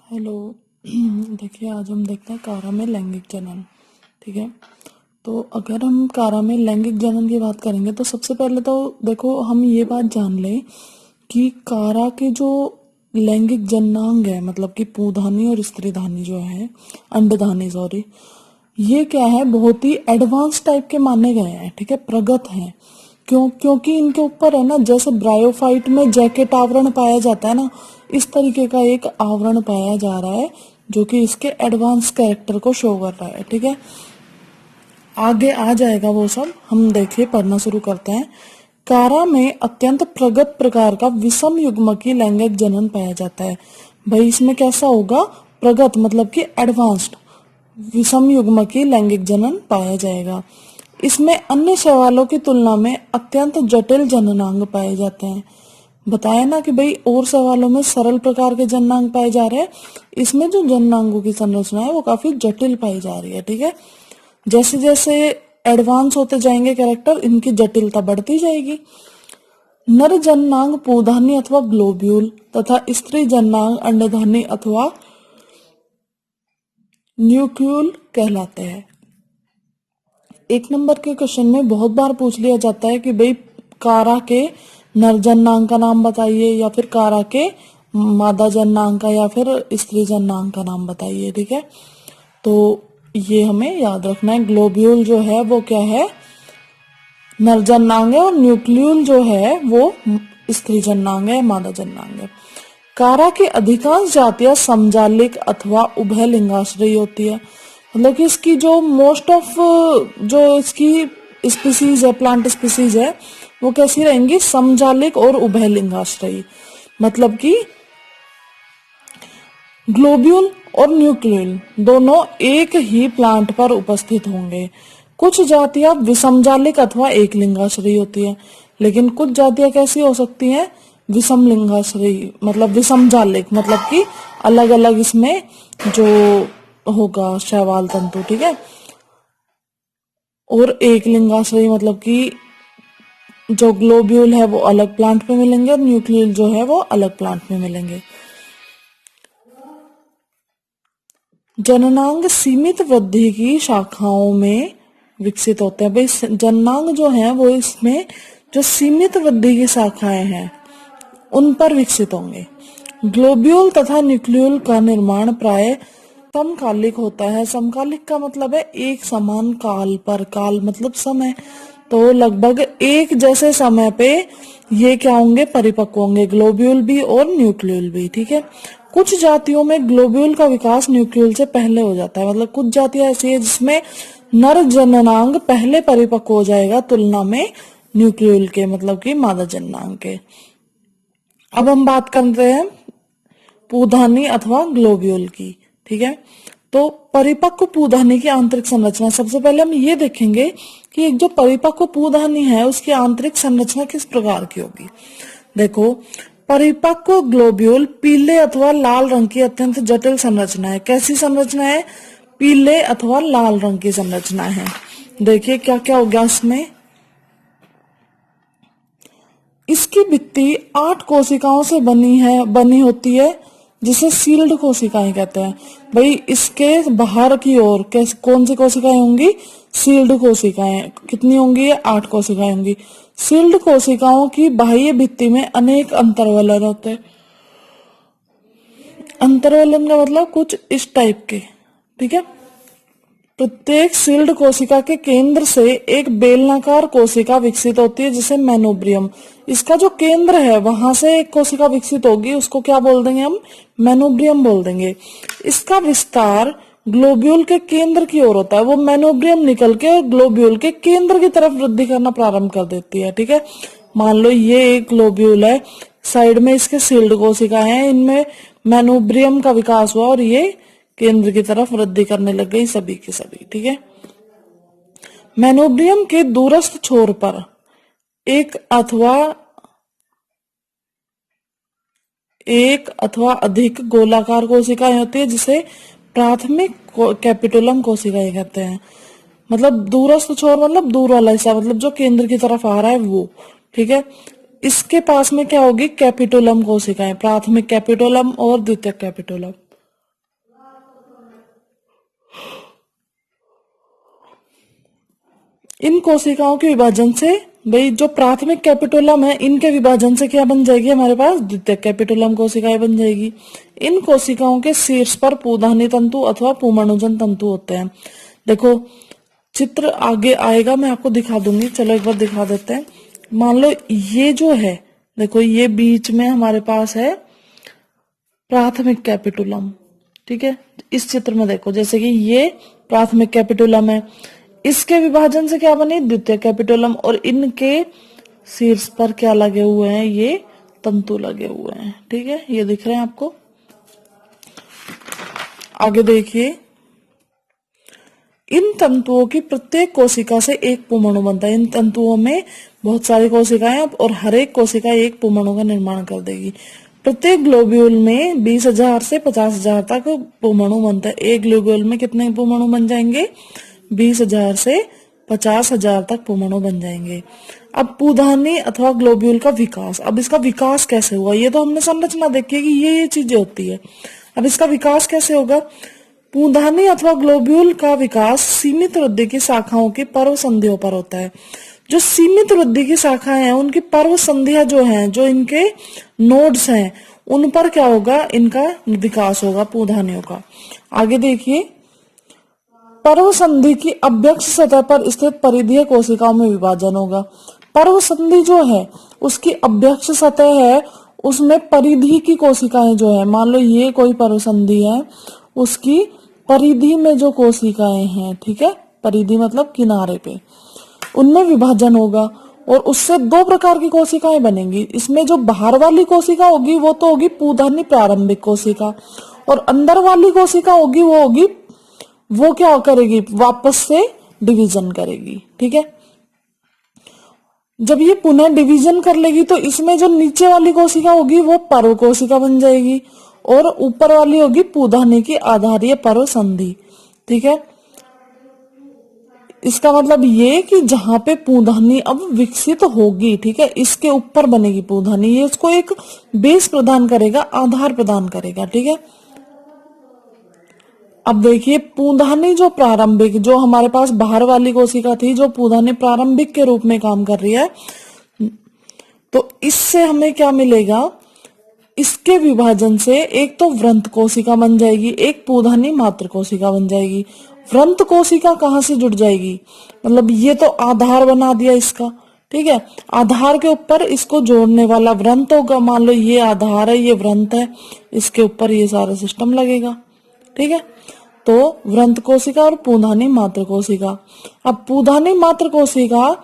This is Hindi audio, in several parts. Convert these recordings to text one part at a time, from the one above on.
हेलो। देखिए, आज हम देखते हैं कारा में लैंगिक जनन। ठीक है, तो अगर हम कारा में लैंगिक जनन की बात करेंगे तो सबसे पहले तो देखो, हम ये बात जान लें कि कारा के जो लैंगिक जननांग है, मतलब कि पूधानी और स्त्रीधानी जो है, अंडधानी सॉरी, ये क्या है, बहुत ही एडवांस टाइप के माने गए हैं। ठीक है, प्रगत हैं। क्योंकि इनके ऊपर है ना, जैसे ब्रायोफाइट में जैकेट आवरण पाया जाता है ना, इस तरीके का एक आवरण पाया जा रहा है जो कि इसके एडवांस कैरेक्टर को शो कर रहा है। ठीक है, आगे आ जाएगा वो सब। हम देखिए पढ़ना शुरू करते हैं। कारा में अत्यंत प्रगत प्रकार का विषम युग्मकी लैंगिक जनन पाया जाता है। भाई इसमें कैसा होगा, प्रगत मतलब कि एडवांस्ड विषम युग्मकी लैंगिक जनन पाया जाएगा। इसमें अन्य शैवालों की तुलना में अत्यंत जटिल जननांग पाए जाते हैं। बताया ना कि भाई और सवालों में सरल प्रकार के जननांग पाए जा रहे हैं, इसमें जो जननांगों की संरचना है वो काफी जटिल पाई जा रही है। ठीक है, जैसे जैसे एडवांस होते जाएंगे कैरेक्टर, इनकी जटिलता बढ़ती जाएगी। नर जननांग पूधानी अथवा ग्लोब्यूल तथा स्त्री जननांग अंडधानी अथवा न्यूक्लियूल कहलाते हैं। एक नंबर के क्वेश्चन में बहुत बार पूछ लिया जाता है कि भाई कारा के नर जननांग का नाम बताइए, या फिर कारा के मादा जननांग का, या फिर स्त्री जननांग का नाम बताइए। ठीक है, तो ये हमें याद रखना है। ग्लोब्यूल जो है वो क्या है, नर जननांग है, और न्यूक्लियूल जो है वो स्त्री जननांग है, मादा जननांग है। कारा की अधिकांश जातियां समजालिक अथवा उभय लिंगाश्रयी होती है। मतलब कि इसकी जो मोस्ट ऑफ जो इसकी स्पीसीज है, प्लांट स्पीसीज है, वो कैसी रहेंगी, समजालिक और उभय लिंगाश्रयी। मतलब कि ग्लोब्यूल और न्यूक्लियल दोनों एक ही प्लांट पर उपस्थित होंगे। कुछ जातियां विषमजालिक अथवा एक लिंगाश्रयी होती है, लेकिन कुछ जातियां कैसी हो सकती हैं, विषम लिंगाश्रयी, मतलब विषमजालिक, मतलब कि अलग अलग इसमें जो होगा शैवाल तंतु। ठीक है, और एक लिंगाश्रयी मतलब कि जो ग्लोब्यूल है वो अलग प्लांट में मिलेंगे, और न्यूक्लियल जो है वो अलग प्लांट में मिलेंगे। जननांग सीमित वृद्धि की शाखाओं में विकसित होते हैं। भाई जननांग जो है वो इसमें जो सीमित वृद्धि की शाखाएं हैं उन पर विकसित होंगे। ग्लोब्यूल तथा न्यूक्लियूल का निर्माण प्राय समकालिक होता है। समकालिक का मतलब है एक समान काल पर, काल मतलब समय, तो लगभग एक जैसे समय पे ये क्या होंगे, परिपक्व होंगे, ग्लोब्यूल भी और न्यूक्लियूल भी। ठीक है, कुछ जातियों में ग्लोब्यूल का विकास न्यूक्लियूल से पहले हो जाता है। मतलब कुछ जातियां ऐसी है जिसमें नर जननांग पहले परिपक्व हो जाएगा तुलना में न्यूक्लियूल के, मतलब कि मादा जननांग के। अब हम बात करते हैं पूधानी अथवा ग्लोब्यूल की। ठीक है, तो परिपक्व पूधानी की आंतरिक संरचना, सबसे पहले हम ये देखेंगे कि एक जो परिपक्व पूधानी है उसकी आंतरिक संरचना किस प्रकार की होगी। देखो, परिपक्व ग्लोब्यूल पीले अथवा लाल रंग की अत्यंत जटिल संरचना है। कैसी संरचना है, पीले अथवा लाल रंग की संरचना है। देखिए क्या क्या हो गया इसमें। इसकी भित्ति 8 कोशिकाओं से बनी होती है, जिसे सील्ड कोशिकाएं कहते हैं। भाई इसके बाहर की ओर कौन सी कोशिकाएं होंगी, सील्ड कोशिकाएं। कितनी होंगी, 8 कोशिकाएं होंगी। सील्ड कोशिकाओं की बाह्य भित्ति में अनेक अंतर्वलन होते हैं। अंतर्वलन का मतलब कुछ इस टाइप के। ठीक है, प्रत्येक सील्ड कोशिका के केंद्र से एक बेलनाकार कोशिका विकसित होती है जिसे मेनोब्रियम, इसका जो केंद्र है वहां से एक कोशिका विकसित होगी, उसको क्या बोल देंगे हम, मेनोब्रियम बोल देंगे। इसका विस्तार ग्लोब्यूल के केंद्र की ओर होता है। वो मेनोब्रियम निकल के ग्लोब्यूल के केंद्र की तरफ वृद्धि करना प्रारंभ कर देती है। ठीक है, मान लो ये एक ग्लोब्यूल है, साइड में इसके सील्ड कोशिका है, इनमें मेनोब्रियम का विकास हुआ और ये केंद्र की तरफ वृद्धि करने लग गई सभी की सभी। ठीक है, मेनोब्रियम के दूरस्थ छोर पर एक अथवा अधिक गोलाकार कोशिकाएं होती है जिसे प्राथमिक कैपिटुलम कोशिकाएं कहते हैं। मतलब दूरस्थ छोर मतलब दूर वाला हिस्सा, मतलब जो केंद्र की तरफ आ रहा है वो। ठीक है, इसके पास में क्या होगी, कैपिटुलम कोशिकाएं, प्राथमिक कैपिटुलम और द्वितीयक कैपिटुलम। इन कोशिकाओं के विभाजन से, भाई जो प्राथमिक कैपिटोलम है इनके विभाजन से क्या बन जाएगी हमारे पास, द्वितीयक कैपिटोलम कोशिकाएं बन जाएगी। इन कोशिकाओं के शीर्ष पर पूधानी तंतु अथवा पुमणुजन तंतु होते हैं। देखो चित्र आगे आएगा, मैं आपको दिखा दूंगी, चलो एक बार दिखा देते हैं। मान लो ये जो है, देखो ये बीच में हमारे पास है प्राथमिक कैपिटोलम, ठीक है। इस चित्र में देखो जैसे कि ये प्राथमिक कैपिटोलम है, इसके विभाजन से क्या बने, द्वितीय कैपिटोलम, और इनके शीर्ष पर क्या लगे हुए हैं, ये तंतु लगे हुए हैं, ठीक है। ये दिख रहे हैं आपको। आगे देखिए, इन तंतुओं की प्रत्येक कोशिका से एक पुमणु बनता है। इन तंतुओं में बहुत सारी कोशिकाएं और हर एक कोशिका एक पुमणु का निर्माण कर देगी। प्रत्येक ग्लोब्यूल में 20,000 से 50,000 तक पुमणु बनता है। एक ग्लोब्यूल में कितने पुमणु बन जाएंगे, 20,000 से 50,000 तक पुमणु बन जाएंगे। अब पूधानी अथवा ग्लोब्यूल का विकास, अब इसका विकास कैसे हुआ, ये तो हमने संरचना देखी है कि ये चीजें होती है। अब इसका विकास कैसे होगा, पूधानी अथवा ग्लोब्यूल का विकास सीमित वृद्धि की शाखाओं की पर्व संधियों पर होता है। जो सीमित वृद्धि की शाखाएं हैं उनकी पर्व संधियां जो हैं, जो इनके नोड्स हैं, उन पर क्या होगा, इनका विकास होगा पूधानियों का। आगे देखिए, पर्व संधि की अभ्यक्ष सतह पर स्थित परिधीय कोशिकाओं में विभाजन होगा। पर्व संधि जो है उसकी अभ्यक्ष सतह है, उसमें परिधि की कोशिकाएं जो है, मान लो ये कोई पर्व संधि है, उसकी परिधि में जो कोशिकाएं हैं, ठीक है, परिधि मतलब किनारे पे, उनमें विभाजन होगा और उससे दो प्रकार की कोशिकाएं बनेंगी। इसमें जो बाहर वाली कोशिका होगी वो तो होगी पूधानी प्रारंभिक कोशिका, और अंदर वाली कोशिका होगी वो होगी, वो क्या करेगी, वापस से डिवीजन करेगी, ठीक है। जब ये पुनः डिवीजन कर लेगी तो इसमें जो नीचे वाली कोशिका होगी वो पर्व कोशिका बन जाएगी और ऊपर वाली होगी पूधानी की आधारीय पर्व संधि, ठीक है। इसका मतलब ये कि जहां पे पूधानी अब विकसित होगी, ठीक है, इसके ऊपर बनेगी पूधानी, ये इसको एक बेस प्रदान करेगा, आधार प्रदान करेगा, ठीक है। अब देखिए, पूधानी जो प्रारंभिक, जो हमारे पास बाहर वाली कोशिका थी, जो पूधानी प्रारंभिक के रूप में काम कर रही है, तो इससे हमें क्या मिलेगा, इसके विभाजन से एक तो व्रंत कोशिका बन जाएगी, एक पूधानी मात्र कोशिका बन जाएगी। व्रंत कोशिका कहाँ से जुड़ जाएगी, मतलब ये तो आधार बना दिया इसका, ठीक है, आधार के ऊपर इसको जोड़ने वाला व्रंत होगा। मान लो ये आधार है, ये व्रंत है, इसके ऊपर ये सारा सिस्टम लगेगा, ठीक है। तो व्रंत कोशिका और पूधानी मात्र कोशिका। अब पूधानी मात्र कोशिका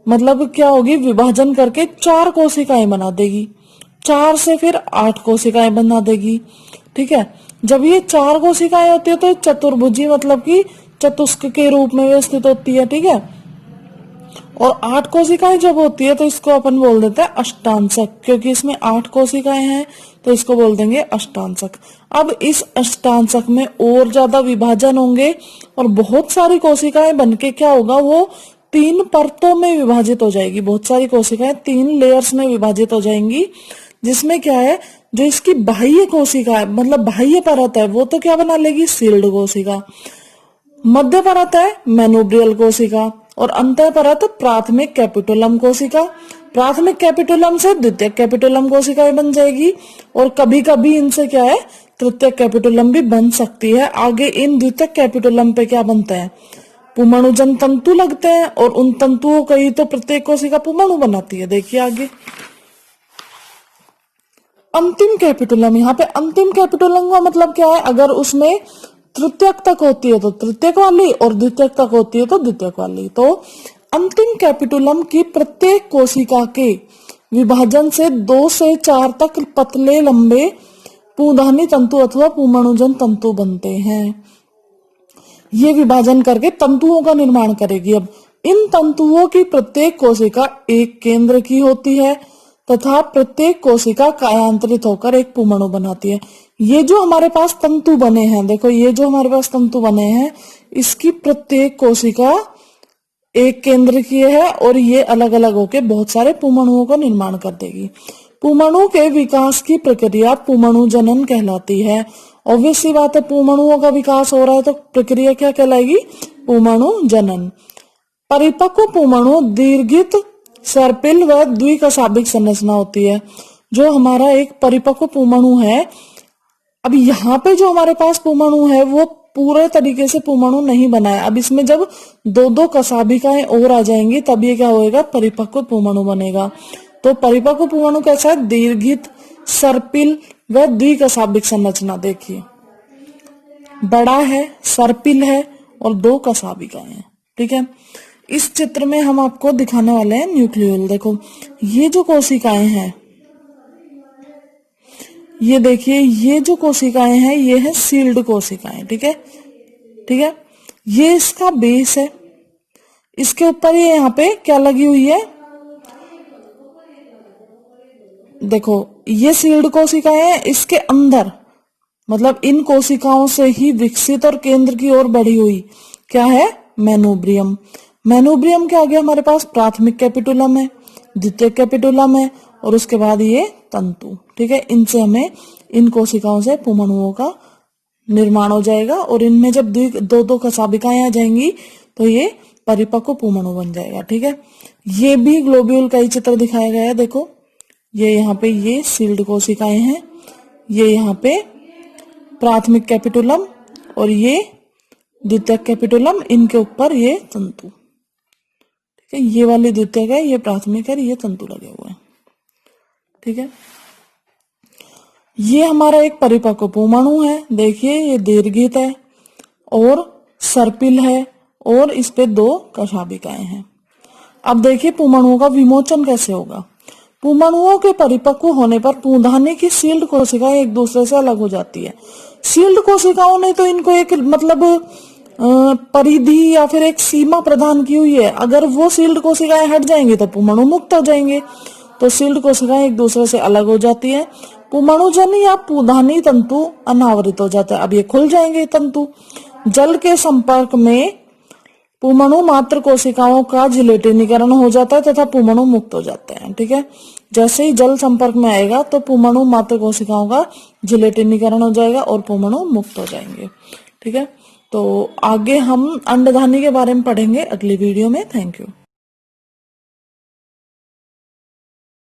मतलब क्या होगी, विभाजन करके 4 कोशिकाएं बना देगी, 4 से फिर 8 कोशिकाएं बना देगी, ठीक है। जब ये 4 कोशिकाएं होती है तो चतुर्भुजी मतलब कि चतुष्क के रूप में व्यवस्थित होती है, ठीक है। और 8 कोशिकाएं जब होती है तो इसको अपन बोल देते हैं अष्टांशक, क्योंकि इसमें 8 कोशिकाएं हैं तो इसको बोल देंगे अष्टांशक। अब इस अष्टांशक में और ज्यादा विभाजन होंगे और बहुत सारी कोशिकाएं बनके क्या होगा, वो 3 परतों में विभाजित हो जाएगी। बहुत सारी कोशिकाएं 3 लेयर्स में विभाजित हो जाएंगी, जिसमें क्या है, जो इसकी बाह्य कोशिका है, मतलब बाह्य परत है, वो तो क्या बना लेगी, सील्ड कोशिका। मध्य परत है मेनोब्रियल कोशिका और अंतः परत प्राथमिक कैपिटोलम कोशिका। प्राथमिक कैपिटोलम से द्वितीय कैपिटोलम कोशिकाएं बन जाएगी और कभी कभी इनसे क्या है, तृतीय कैपिटोलम भी बन सकती है। आगे इन द्वितीय कैपिटोलम पे क्या बनता है, पुमणुजन तंतु लगते हैं और उन तंतुओं का ही तो प्रत्येक कोशिका पुमणु बनाती है। देखिए आगे अंतिम कैपिटोलम, यहाँ पे अंतिम कैपिटोलम का मतलब क्या है, अगर उसमें तृतीयक तक होती है तो तृतीयक वाली और द्वितीयक तक होती है तो द्वितीयक वाली। तो अंतिम कैपिटोलम की प्रत्येक कोशिका के विभाजन से 2 से 4 तक पतले लंबे पूधानी तंतु अथवा पुमणुजन तंतु बनते हैं। ये विभाजन करके तंतुओं का निर्माण करेगी। अब इन तंतुओं की प्रत्येक कोशिका एक केंद्र की होती है तथा प्रत्येक कोशिका कायांतरित होकर एक पुमणु बनाती है। ये जो हमारे पास तंतु बने हैं, देखो ये जो हमारे पास तंतु बने हैं, इसकी प्रत्येक कोशिका एक केंद्र की है और ये अलग अलग होकर बहुत सारे पुमणुओं का निर्माण कर देगी। पुमणु के विकास की प्रक्रिया पुमणु जनन कहलाती है। ऑब्वियस सी बात है, पुमणुओं का विकास हो रहा है तो प्रक्रिया क्या कहलाएगी, पुमणु जनन। परिपक्व पुमणु दीर्घित सर्पिल व द्विकशाभिक संरचना होती है। जो हमारा एक परिपक्व पुमणु है, अब यहाँ पे जो हमारे पास पुमणु है वो पूरे तरीके से पुमणु नहीं बना है। अब इसमें जब दो दो कशाभिकाएं और आ जाएंगी तब ये क्या होएगा, परिपक्व पुमणु बनेगा। तो परिपक्व पुमणु कैसा है, दीर्घित सर्पिल व द्विकशाभिक संरचना। देखिए बड़ा है, सर्पिल है और दो कशाभिकाएं हैं। ठीक है, इस चित्र में हम आपको दिखाने वाले हैं न्यूक्लियोल। देखो ये जो कोशिकाएं हैं, ये देखिए ये जो कोशिकाएं हैं ये है सील्ड कोशिकाएं। ठीक है, ठीक है, ये इसका बेस है। इसके ऊपर ये यहाँ पे क्या लगी हुई है, देखो ये सील्ड कोशिकाएं हैं। इसके अंदर मतलब इन कोशिकाओं से ही विकसित और केंद्र की ओर बढ़ी हुई क्या है, मेनोब्रियम। मेनोब्रियम के आगे हमारे पास प्राथमिक कैपिटुलम है, द्वितीयक कैपिटुलम है और उसके बाद ये तंतु। ठीक है, इनसे हमें, इन कोशिकाओं से पुमणुओं का निर्माण हो जाएगा और इनमें जब दो दो कशाभिकाएं आ जाएंगी तो ये परिपक्व पुमणु बन जाएगा। ठीक है, ये भी ग्लोब्यूल का ही चित्र दिखाया गया है। देखो ये यहाँ पे ये सील्ड कोशिकाएं हैं, ये यहाँ पे प्राथमिक कैपिटुलम और ये द्वितीयक कैपिटुलम, इनके ऊपर ये तंतु। ठीक है, ये वाली द्वितीयक है, ये प्राथमिक है, ये तंतु लगे हुए हैं। ठीक है, ये हमारा एक परिपक्व पुमणु है। देखिए ये दीर्घित है और सर्पिल है और इस पे दो कशाभिकाएं हैं। अब देखिए पुमणुओं का विमोचन कैसे होगा। पुमणुओं के परिपक्व होने पर पूंधानी की सील्ड कोशिकाएं एक दूसरे से अलग हो जाती है। सील्ड कोशिकाओं ने तो इनको एक मतलब परिधि या फिर एक सीमा प्रदान की हुई है। अगर वो सील्ड कोशिकाएं हट जाएंगी तो पुमणु मुक्त हो जाएंगे। तो सील्ड कोशिकाएं एक दूसरे से अलग हो जाती है। पुमणुजन्य या पूंधानी तंतु अनावृत हो जाता है। अब ये खुल जाएंगे तंतु। जल के संपर्क में पुमणु मात्र कोशिकाओं का जिलेटिनीकरण हो जाता है तथा पुमणु मुक्त हो जाते हैं। ठीक है, जैसे ही जल संपर्क में आएगा तो पुमणु मात्र कोशिकाओं का जिलेटिनीकरण हो जाएगा और पुमणु मुक्त हो जाएंगे। ठीक है, तो आगे हम अंडधानी के बारे में पढ़ेंगे अगली वीडियो में। Thank you.